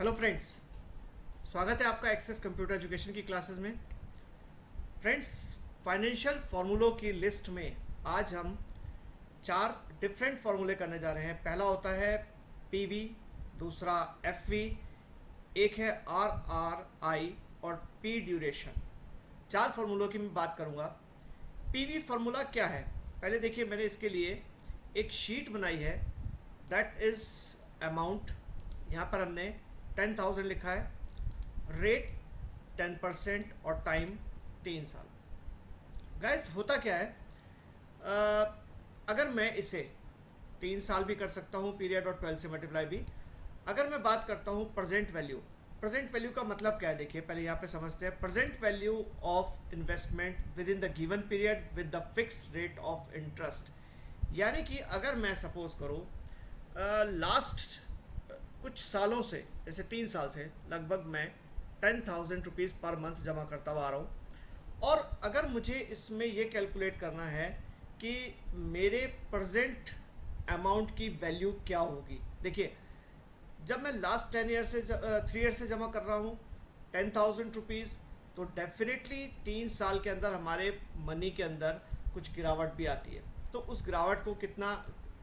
Hello friends, स्वागत है आपका एक्सेस कंप्यूटर एजुकेशन की क्लासेस में। फ्रेंड्स, फाइनेंशियल फार्मूलों की लिस्ट में आज हम 4 डिफरेंट फार्मूले करने जा रहे हैं। पहला होता है पीवी, दूसरा एफवी, एक है आरआरआई और पी ड्यूरेशन। 4 फार्मूलों की मैं बात करूंगा। पीवी फार्मूला क्या है, पहले देखिए मैंने इसके लिए एक शीट बनाई है। दैट इज अमाउंट, यहाँ पर हमने 10,000 लिखा है, रेट 10% और टाइम 3 साल। गाइस होता क्या है, अगर मैं इसे 3 साल भी कर सकता हूँ पीरियड और 12 से मल्टीप्लाई भी। अगर मैं बात करता हूँ प्रेजेंट वैल्यू, प्रेजेंट वैल्यू का मतलब क्या है देखिए पहले यहाँ पे समझते हैं। Present value of investment with in the given period with the fix rate of interest. यानी कि अगर मैं सपोज करूँ लास्ट कुछ सालों से, जैसे 3 साल से लगभग मैं 10,000 रुपीज़ पर मंथ जमा करता हुआ आ रहा हूँ, और अगर मुझे इसमें ये कैलकुलेट करना है कि मेरे प्रेजेंट अमाउंट की वैल्यू क्या होगी। देखिए जब मैं लास्ट 3 ईयर से जमा कर रहा हूँ 10,000 रुपीज़, तो डेफिनेटली 3 साल के अंदर हमारे मनी के अंदर कुछ गिरावट भी आती है। तो उस गिरावट को कितना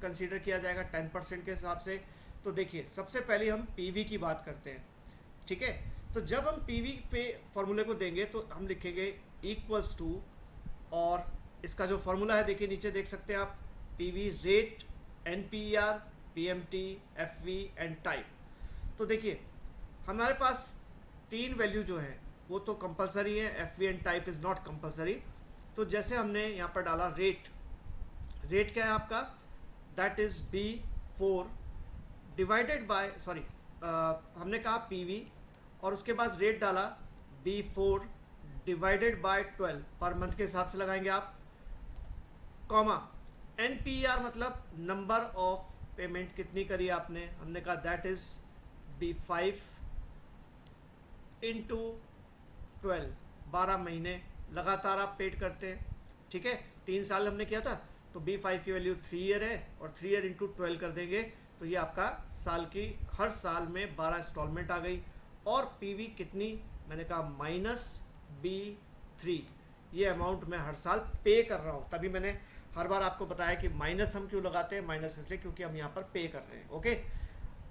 कंसीडर किया जाएगा 10% के हिसाब से। तो देखिए सबसे पहले हम पीवी की बात करते हैं, ठीक है। तो जब हम पीवी पे फॉर्मूले को देंगे तो हम लिखेंगे इक्वल्स टू, और इसका जो फॉर्मूला है देखिए नीचे देख सकते हैं आप, PV rate, NPR, PMT, FV and type. तो देखिए हमारे पास 3 वैल्यू जो है वो तो कंपलसरी है, FV and type is not compulsory. तो जैसे हमने यहाँ पर डाला रेट, रेट क्या है आपका, that is B4 divided by, sorry हमने कहा पीवी और उसके बाद रेट डाला B4 divided by 12 per month के हिसाब से लगाएंगे आप, कॉमा एनपीआर मतलब नंबर ऑफ पेमेंट कितनी करी आपने, हमने कहा दैट इज B5 इंटू 12, 12 महीने लगातार आप पेड करते हैं, ठीक है। 3 साल हमने किया था तो B5 की वैल्यू 3 ईयर है, और 3 ईयर इंटू 12 कर देंगे तो ये आपका साल की, हर साल में 12 इंस्टॉलमेंट आ गई। और पीवी कितनी, मैंने कहा -B3, ये अमाउंट मैं हर साल पे कर रहा हूँ। तभी मैंने हर बार आपको बताया कि माइनस हम क्यों लगाते हैं, माइनस इसलिए क्योंकि हम यहाँ पर पे कर रहे हैं, ओके।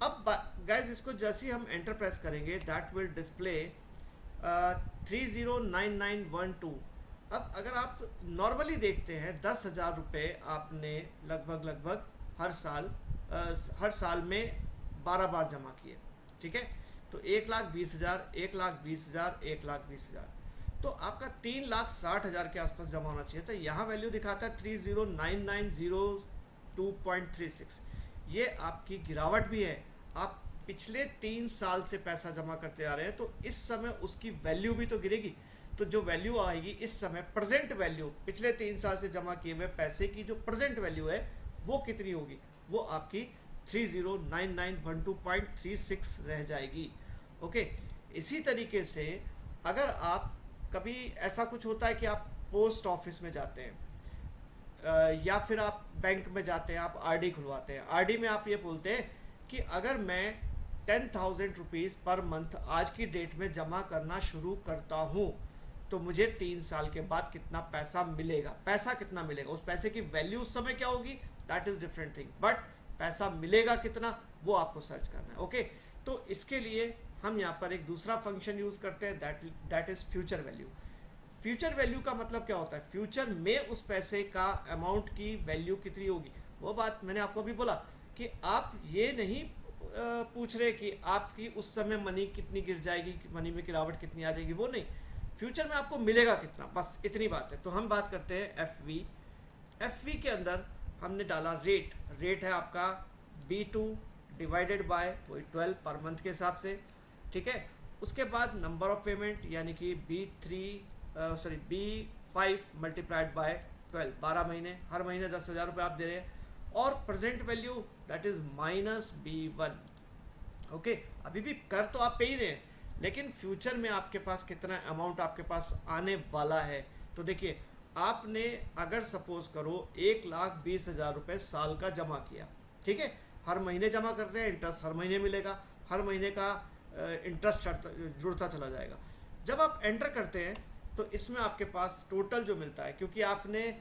अब गाइज इसको जैसे ही हम एंटर प्रेस करेंगे दैट विल डिस्प्ले 309912। अब अगर आप नॉर्मली देखते हैं 10,000 रुपये आपने लगभग हर साल में 12 बार जमा किए, ठीक है। तो 1,20,000, 1,20,000, 1,20,000, तो आपका 3,60,000 के आसपास जमा होना चाहिए। तो यहाँ वैल्यू दिखाता है 309902.36। ये आपकी गिरावट भी है, आप पिछले 3 साल से पैसा जमा करते आ रहे हैं, तो इस समय उसकी वैल्यू भी तो गिरेगी। तो जो वैल्यू आएगी इस समय, प्रेजेंट वैल्यू, पिछले 3 साल से जमा किए हुए पैसे की जो प्रेजेंट वैल्यू है वो कितनी होगी, वो आपकी 309912.36 रह जाएगी, ओके। इसी तरीके से अगर आप कभी, ऐसा कुछ होता है कि आप पोस्ट ऑफिस में जाते हैं या फिर आप बैंक में जाते हैं, आप आरडी खुलवाते हैं। आरडी में आप ये बोलते हैं कि अगर मैं 10,000 रुपीज़ पर मंथ आज की डेट में जमा करना शुरू करता हूँ तो मुझे 3 साल के बाद कितना पैसा मिलेगा, पैसा कितना मिलेगा, उस पैसे की वैल्यू उस समय क्या होगी, that is different thing, but पैसा मिलेगा कितना वो आपको सर्च करना है, ओके। तो इसके लिए हम यहाँ पर एक दूसरा फंक्शन यूज करते हैं, that is future value. Future value का मतलब क्या होता है, फ्यूचर में उस पैसे का अमाउंट की वैल्यू कितनी होगी। वो बात मैंने आपको भी बोला कि आप ये नहीं पूछ रहे कि आपकी उस समय मनी कितनी गिर जाएगी, मनी में गिरावट कितनी आ जाएगी, वो नहीं, फ्यूचर में आपको मिलेगा कितना, बस इतनी बात है। तो हम बात करते हैं एफवी। एफवी के अंदर हमने डाला रेट, रेट है आपका B2 डिवाइडेड बाय वही 12 पर मंथ के हिसाब से, ठीक है। उसके बाद नंबर ऑफ पेमेंट यानी कि B5 मल्टीप्लाइड बाय 12, 12 महीने, हर महीने 10,000 रुपये आप दे रहे हैं। और present value that is -B1, okay. अभी भी कर तो आप पे ही रहे हैं, लेकिन फ्यूचर में आपके पास कितना अमाउंट आपके पास आने वाला है। तो देखिए आपने अगर सपोज करो 1,20,000 रुपये साल का जमा किया, ठीक है, हर महीने जमा कर रहे हैं, इंटरेस्ट हर महीने मिलेगा, हर महीने का इंटरेस्ट जुड़ता चला जाएगा। जब आप एंटर करते हैं तो इसमें आपके पास टोटल जो मिलता है, क्योंकि आपने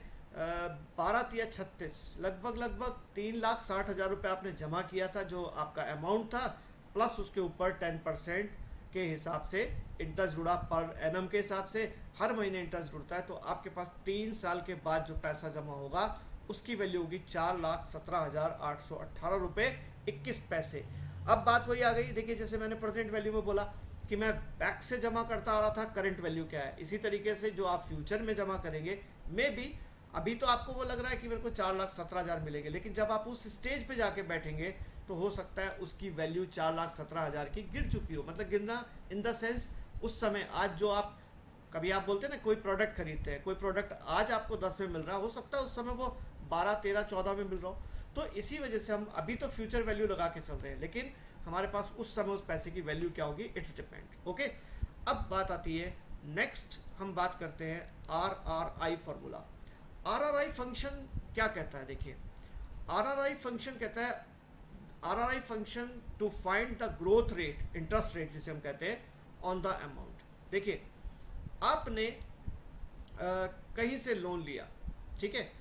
12×36 लगभग 3,60,000 रुपये आपने जमा किया था, जो आपका अमाउंट था, प्लस उसके ऊपर 10% के हिसाब से इंटरेस्ट जुड़ा, पर एनम के हिसाब से हर महीने इंटरेस्ट जुड़ता है। तो आपके पास 3 साल के बाद जो पैसा जमा होगा उसकी वैल्यू होगी 4,17,818 रुपये 21 पैसे। अब बात वही आ गई, देखिए जैसे मैंने प्रेजेंट वैल्यू में बोला कि मैं बैक से जमा करता आ रहा था, करंट वैल्यू क्या है, इसी तरीके से जो आप फ्यूचर में जमा करेंगे, मे बी अभी तो आपको वो लग रहा है कि मेरे को 4,17,000 मिलेंगे, लेकिन जब आप उस स्टेज पे जाके बैठेंगे तो हो सकता है उसकी वैल्यू 4,17,000 की गिर चुकी हो। मतलब गिरना इन द सेंस उस समय, आज जो आप कभी आप बोलते हैं ना कोई प्रोडक्ट खरीदते हैं, कोई प्रोडक्ट आज आपको 10 में मिल रहा है, हो सकता है उस समय वो 12, 13, 14 में मिल रहा हो। तो इसी वजह से हम अभी तो फ्यूचर वैल्यू लगा के चल रहे हैं, लेकिन हमारे पास उस समय उस पैसे की वैल्यू क्या होगी, इट्स डिपेंड। ओके, अब बात आती है नेक्स्ट, हम बात करते हैं RRI फॉर्मूला। RRI फंक्शन क्या कहता है, देखिए RRI फंक्शन कहता है, RRI function to find the growth rate, interest rate जिसे हम कहते हैं, ऑन द अमाउंट। देखिए आपने कहीं से लोन लिया, ठीक है,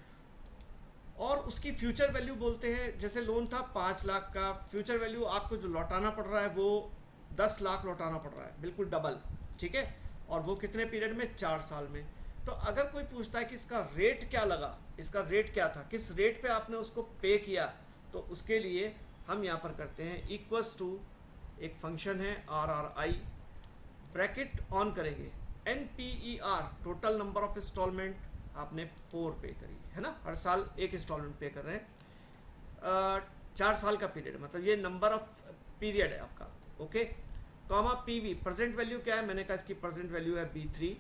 और उसकी फ्यूचर वैल्यू बोलते हैं, जैसे लोन था 5 लाख का, फ्यूचर वैल्यू आपको जो लौटाना पड़ रहा है वो 10 लाख लौटाना पड़ रहा है, बिल्कुल डबल, ठीक है, और वो कितने पीरियड में, 4 साल में। तो अगर कोई पूछता है कि इसका रेट क्या लगा, इसका रेट क्या था, किस रेट पे आपने उसको पे किया, तो उसके लिए हम यहाँ पर करते हैं इक्वल्स टू, एक फंक्शन है RRI, ब्रैकेट ऑन करेंगे, NPER, total number of instalment आपने 4 पे करी है ना, हर साल एक इंस्टॉलमेंट पे कर रहे हैं, 4 साल का पीरियड, मतलब ये नंबर ऑफ पीरियड है आपका। Okay, comma PV, present value क्या है, मैंने कहा इसकी प्रेजेंट वैल्यू है B3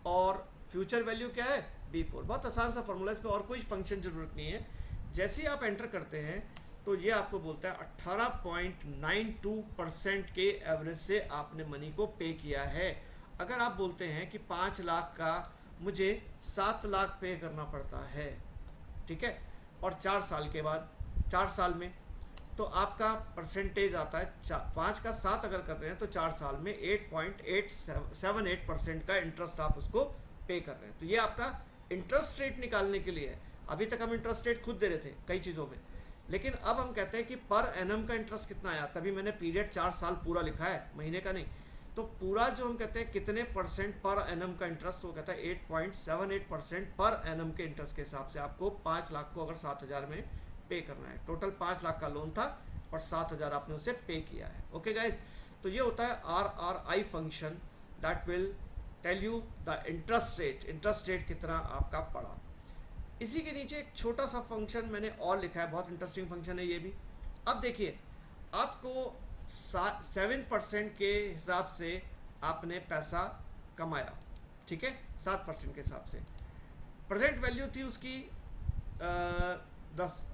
और फ्यूचर वैल्यू क्या है B4। बहुत आसान सा फॉर्मूला, इसमें और कोई फंक्शन जरूरत नहीं है। जैसे ही आप एंटर करते हैं तो ये आपको बोलता है 18.92% के एवरेज से आपने मनी को पे किया है। अगर आप बोलते हैं कि 5 लाख का मुझे 7 लाख पे करना पड़ता है, ठीक है, और 4 साल के बाद, 4 साल में, तो आपका परसेंटेज आता है 5 का 7 अगर कर रहे हैं तो 4 साल में 8.878% का इंटरेस्ट आप उसको पे कर रहे हैं। तो ये आपका इंटरेस्ट रेट निकालने के लिए है। अभी तक हम इंटरेस्ट रेट खुद दे रहे थे कई चीज़ों में, लेकिन अब हम कहते हैं कि पर एनम का इंटरेस्ट कितना आया, तभी मैंने पीरियड 4 साल पूरा लिखा है, महीने का नहीं। तो पूरा जो हम कहते हैं कितने परसेंट पर एनम का इंटरेस्ट, वो कहता है 8.78% पर एनम के इंटरेस्ट के हिसाब से आपको 5 लाख को अगर 7,000 में पे करना है। टोटल 5 लाख का लोन था और 7,000 आपने उसे पे किया है। ओके गाइज, तो ये होता है RRI function, that will tell you the interest rate कितना आपका पड़ा। इसी के नीचे एक छोटा सा फंक्शन मैंने और लिखा है, बहुत इंटरेस्टिंग फंक्शन है ये भी। अब देखिए आपको 7% के हिसाब से आपने पैसा कमाया, ठीक है, 7% के हिसाब से। प्रेजेंट वैल्यू थी उसकी 10,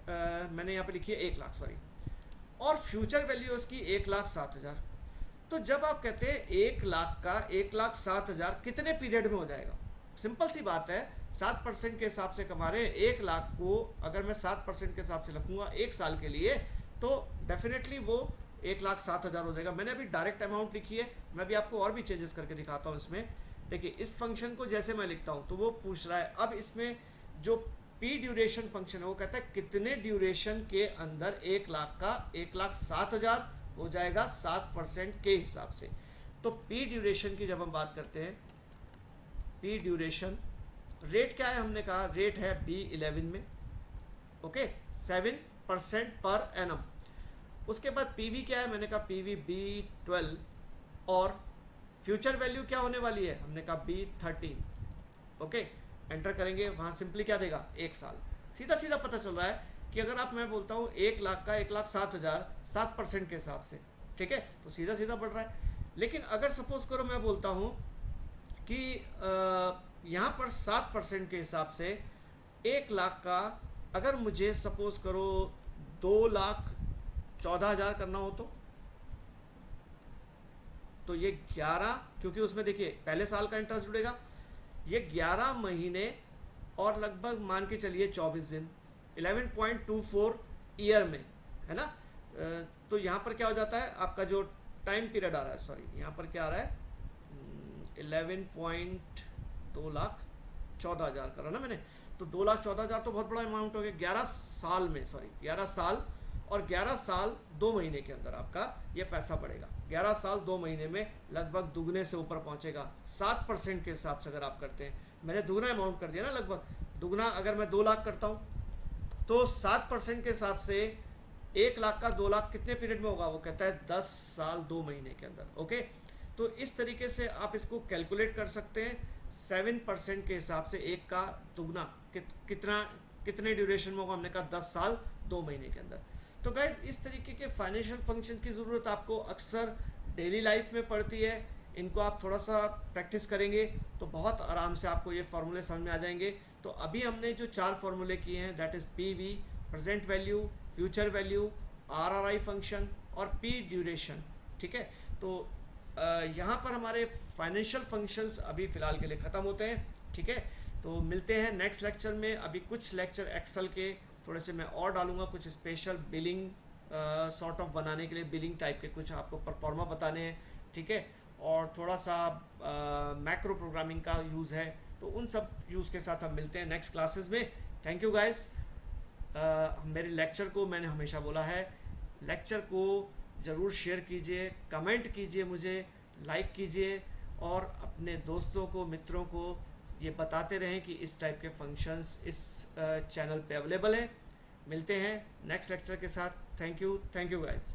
मैंने यहाँ पे लिखी है 1 लाख, सॉरी, और फ्यूचर वैल्यू उसकी 1,07,000। तो जब आप कहते हैं 1 लाख का 1,07,000 कितने पीरियड में हो जाएगा, सिंपल सी बात है, 7% के हिसाब से कमा रहे हैं 1 लाख को, अगर मैं 7% के हिसाब से रखूँगा 1 साल के लिए, तो डेफिनेटली वो 1,07,000 हो जाएगा। मैंने अभी डायरेक्ट अमाउंट लिखी है, मैं भी आपको और भी चेंजेस करके दिखाता हूँ इसमें। देखिए इस फंक्शन को जैसे मैं लिखता हूँ तो वो पूछ रहा है, अब इसमें जो P ड्यूरेशन फंक्शन है वो कहता है कितने ड्यूरेशन के अंदर 1 लाख का 1,07,000 हो जाएगा 7% के हिसाब से। तो P ड्यूरेशन की जब हम बात करते हैं, P ड्यूरेशन रेट क्या है, हमने कहा रेट है B11 में, ओके, 7% पर एनम। उसके बाद PV क्या है, मैंने कहा PV B12, और फ्यूचर वैल्यू क्या होने वाली है, हमने कहा B13। ओके, एंटर करेंगे, वहाँ सिंपली क्या देगा, 1 साल। सीधा सीधा पता चल रहा है कि अगर आप, मैं बोलता हूँ 1 लाख का 1,07,000 7% के हिसाब से, ठीक है, तो सीधा सीधा बढ़ रहा है। लेकिन अगर सपोज करो मैं बोलता हूँ कि यहाँ पर 7% के हिसाब से 1 लाख का अगर मुझे सपोज करो 2,14,000 करना हो तो ये 11, क्योंकि उसमें देखिए पहले साल का इंटरेस्ट जुड़ेगा, ये 11 महीने और लगभग मान के चलिए 24 दिन, 11.24 ईयर में, है ना। तो यहाँ पर क्या हो जाता है, आपका जो टाइम पीरियड आ रहा है, सॉरी यहाँ पर क्या आ रहा है 11.2 लाख 14,000 करा ना मैंने, तो 2,14,000 तो बहुत बड़ा अमाउंट हो गया 11 साल में, सॉरी 11 साल, और 11 साल 2 महीने के अंदर आपका ये पैसा बढ़ेगा। 11 साल 2 महीने में लगभग दुगने से ऊपर पहुंचेगा 7% के हिसाब से अगर आप करते हैं। मैंने दुगना अमाउंट कर दिया ना, लगभग दुगना। अगर मैं 2 लाख करता हूं तो 7% के हिसाब से 1 लाख का 2 लाख कितने पीरियड में होगा, वो कहता है 10 साल 2 महीने के अंदर। ओके, तो इस तरीके से आप इसको कैलकुलेट कर सकते हैं। 7% के हिसाब से 1 का दुगना कितने ड्यूरेशन में होगा, हमने कहा 10 साल 2 महीने के अंदर। तो गाइज इस तरीके के फाइनेंशियल फंक्शन की ज़रूरत आपको अक्सर डेली लाइफ में पड़ती है। इनको आप थोड़ा सा प्रैक्टिस करेंगे तो बहुत आराम से आपको ये फार्मूले समझ में आ जाएंगे। तो अभी हमने जो 4 फार्मूले किए हैं, that is PV, present value, future value, RRI function और पी ड्यूरेशन। ठीक है, तो यहाँ पर हमारे फाइनेंशियल फंक्शंस अभी फ़िलहाल के लिए ख़त्म होते हैं। ठीक है, तो मिलते हैं नेक्स्ट लेक्चर में। अभी कुछ लेक्चर एक्सेल के थोड़े से मैं और डालूंगा, कुछ स्पेशल बिलिंग सॉर्ट ऑफ बनाने के लिए, बिलिंग टाइप के कुछ आपको परफॉर्मा बताने हैं। ठीक है, और थोड़ा सा मैक्रो प्रोग्रामिंग का यूज़ है, तो उन सब यूज़ के साथ हम मिलते हैं नेक्स्ट क्लासेस में। Thank you guys. मेरे लेक्चर को मैंने हमेशा बोला है, लेक्चर को ज़रूर शेयर कीजिए, कमेंट कीजिए, मुझे लाइक कीजिए, और अपने दोस्तों को, मित्रों को ये बताते रहें कि इस टाइप के फंक्शंस इस चैनल पे अवेलेबल हैं। मिलते हैं नेक्स्ट लेक्चर के साथ। Thank you guys.